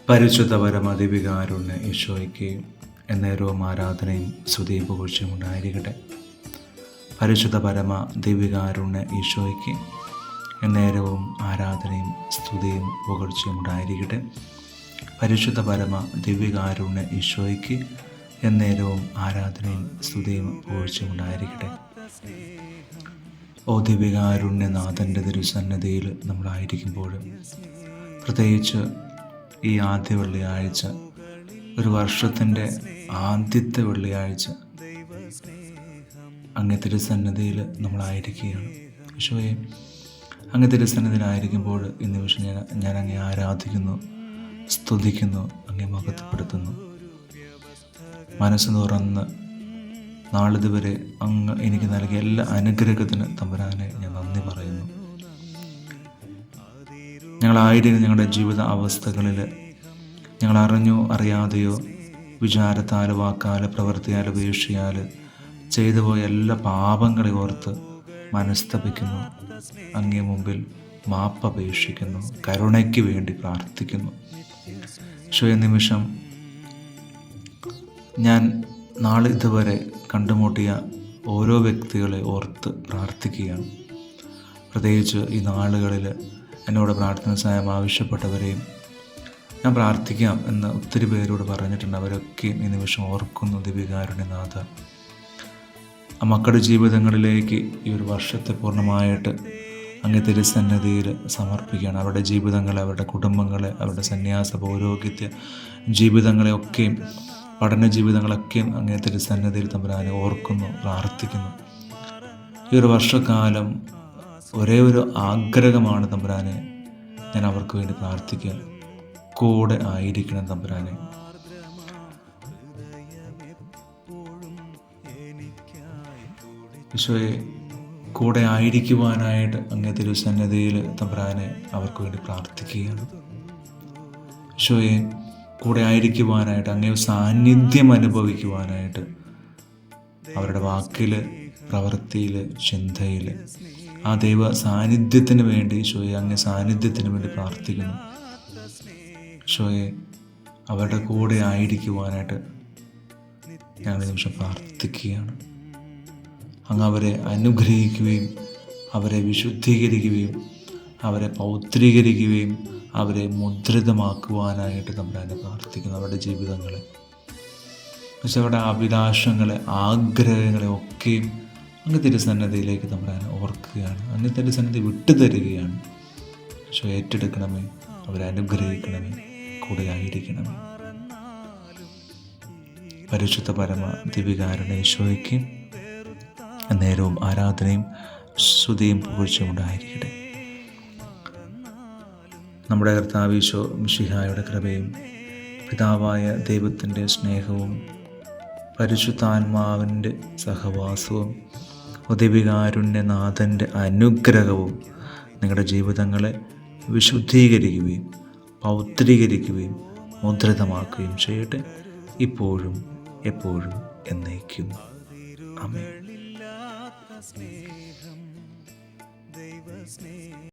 പരിശുദ്ധ പരമദിവികാരുണ്യ ഈശോയ്ക്ക് എന്നേരവും ആരാധനയും സ്തുതിയും പുകഴ്ചയും ഉണ്ടായിരിക്കട്ടെ. പരിശുദ്ധ പരമ ദിവികാരുണ്യ ഈശോയ്ക്ക് എന്നേരവും ആരാധനയും സ്തുതിയും പുകഴ്ചയും ഉണ്ടായിരിക്കട്ടെ. പരിശുദ്ധ പരമ ദിവ്യകാരുണ്യ ഈശോയ്ക്ക് എന്നേരവും ആരാധനയും സ്തുതിയും പുകഴ്ചയും ഉണ്ടായിരിക്കട്ടെ. ഓ ദിവ്യകാരുണ്യനാഥൻ്റെ തിരുസന്നിധിയിൽ നമ്മളായിരിക്കുമ്പോൾ, പ്രത്യേകിച്ച് ഈ ആദ്യ വെള്ളിയാഴ്ച, ഒരു വർഷത്തിൻ്റെ ആദ്യത്തെ വെള്ളിയാഴ്ച, അങ്ങേ തിരുസന്നിധിയിൽ നമ്മളായിരിക്കുകയാണ്. ഈശോയെ, അങ്ങേ തിരുസന്നിധിയിലായിരിക്കുമ്പോൾ ഈ നിമിഷം ഞാൻ അങ്ങേ ആരാധിക്കുന്നു, സ്തുതിക്കുന്നു, അങ്ങേ മഹത്വപ്പെടുത്തുന്നു. മനസ്സ് തുറന്ന് നാളിതുവരെ അങ്ങ് എനിക്ക് നൽകിയ എല്ലാ അനുഗ്രഹത്തിന് തമ്പുരാനെ ഞാൻ നന്ദി പറയുന്നു. ഞങ്ങളായിരിക്കും ഞങ്ങളുടെ ജീവിത അവസ്ഥകളിൽ ഞങ്ങൾ അറിഞ്ഞോ അറിയാതെയോ, വിചാരത്താൽ, വാക്കാൽ, പ്രവൃത്തിയാൽ, വീഴ്ചയാൽ ചെയ്തു പോയ എല്ലാ പാപങ്ങളെ ഓർത്ത് മനസ്തപിക്കുന്നു. അങ്ങേ മുമ്പിൽ മാപ്പപേക്ഷിക്കുന്നു, കരുണയ്ക്ക് വേണ്ടി പ്രാർത്ഥിക്കുന്നു. ഈശോയെ, നിമിഷം ഞാൻ നാളെ ഇതുവരെ കണ്ടുമുട്ടിയ ഓരോ വ്യക്തികളെ ഓർത്ത് പ്രാർത്ഥിക്കുകയാണ്. പ്രത്യേകിച്ച് ഈ നാളുകളിൽ എന്നോട് പ്രാർത്ഥന സഹായം ആവശ്യപ്പെട്ടവരെയും ഞാൻ പ്രാർത്ഥിക്കാം എന്ന് ഒത്തിരി പേരോട് പറഞ്ഞിട്ടുണ്ട്. അവരൊക്കെയും ഈ നിമിഷം ഓർക്കുന്നു. ദിവ്യകാരുണ്യനാഥ, ആ മക്കളുടെ ജീവിതങ്ങളിലേക്ക് ഈ ഒരു വർഷത്തെ പൂർണ്ണമായിട്ട് അങ്ങേ തിരുസന്നിധിയിൽ സമർപ്പിക്കുകയാണ്. അവരുടെ ജീവിതങ്ങളെ, അവരുടെ കുടുംബങ്ങളെ, അവരുടെ സന്യാസ പൗരോഹിത്യ ജീവിതങ്ങളെ ഒക്കെയും, പഠന ജീവിതങ്ങളൊക്കെയും അങ്ങേ തിരുസന്നിധിയിൽ തമ്പുരാനെ ഓർക്കുന്നു, പ്രാർത്ഥിക്കുന്നു. ഈ ഒരു വർഷക്കാലം ഒരേ ഒരു ആഗ്രഹമാണ് തമ്പുരാനെ, ഞാൻ അവർക്ക് വേണ്ടി പ്രാർത്ഥിക്കുക. കൂടെ ആയിരിക്കണം തമ്പുരാനെ. ഈശോയെ, കൂടെ ആയിരിക്കുവാനായിട്ട് അങ്ങേ തിരുസന്നിധിയിൽ തമ്പുരാനെ അവർക്ക് വേണ്ടി പ്രാർത്ഥിക്കുകയാണ്. ഈശോയെ, കൂടെ ആയിരിക്കുവാനായിട്ട്, അങ്ങേ സാന്നിധ്യം അനുഭവിക്കുവാനായിട്ട്, അവരുടെ വാക്കിൽ, പ്രവൃത്തിയിൽ, ചിന്തയിൽ ആ ദൈവ സാന്നിധ്യത്തിന് വേണ്ടി ഈശോയെ, അങ്ങേ സാന്നിധ്യത്തിന് വേണ്ടി പ്രാർത്ഥിക്കുന്നു. ഈശോയെ, അവരുടെ കൂടെ ആയിരിക്കുവാനായിട്ട് ഞങ്ങൾ നിമിഷം പ്രാർത്ഥിക്കുകയാണ്. അങ്ങ് അവരെ അനുഗ്രഹിക്കുകയും അവരെ വിശുദ്ധീകരിക്കുകയും അവരെ പൗത്രീകരിക്കുകയും അവരെ മുദ്രിതമാക്കുവാനായിട്ട് തമ്പുരാനെ പ്രാർത്ഥിക്കുന്നു. അവരുടെ ജീവിതങ്ങളെ, പക്ഷെ അവരുടെ അഭിലാഷങ്ങളെ, ആഗ്രഹങ്ങളെ ഒക്കെയും അങ്ങ് തിരുസന്നിധിയിലേക്ക് തമ്പുരാനെ ഓർക്കുകയാണ്. അങ്ങ് തിരുസന്നിധി വിട്ടുതരികയാണ്. പക്ഷെ ഏറ്റെടുക്കണമേ, അവരെ അനുഗ്രഹിക്കണമേ, കൂടെ ആയിരിക്കണമേ. പരിശുദ്ധ പരമ ദിവ്യകാരുണ്യ ഈശോയ്ക്ക് നേരവും ആരാധനയും സ്തുതിയും പുകഴ്ചയും ഉണ്ടായിരിക്കട്ടെ. നമ്മുടെ കർത്താവ് ഈശോ മിശിഹായുടെ കൃപയും പിതാവായ ദൈവത്തിൻ്റെ സ്നേഹവും പരിശുദ്ധാത്മാവിൻ്റെ സഹവാസവും ദിവ്യകാരുണ്യനാഥൻ്റെ അനുഗ്രഹവും നിങ്ങളുടെ ജീവിതങ്ങളെ വിശുദ്ധീകരിക്കുകയും പൗത്രീകരിക്കുകയും മുദ്രിതമാക്കുകയും ചെയ്യട്ടെ, ഇപ്പോഴും എപ്പോഴും എന്നേക്കും. ആമേൻ.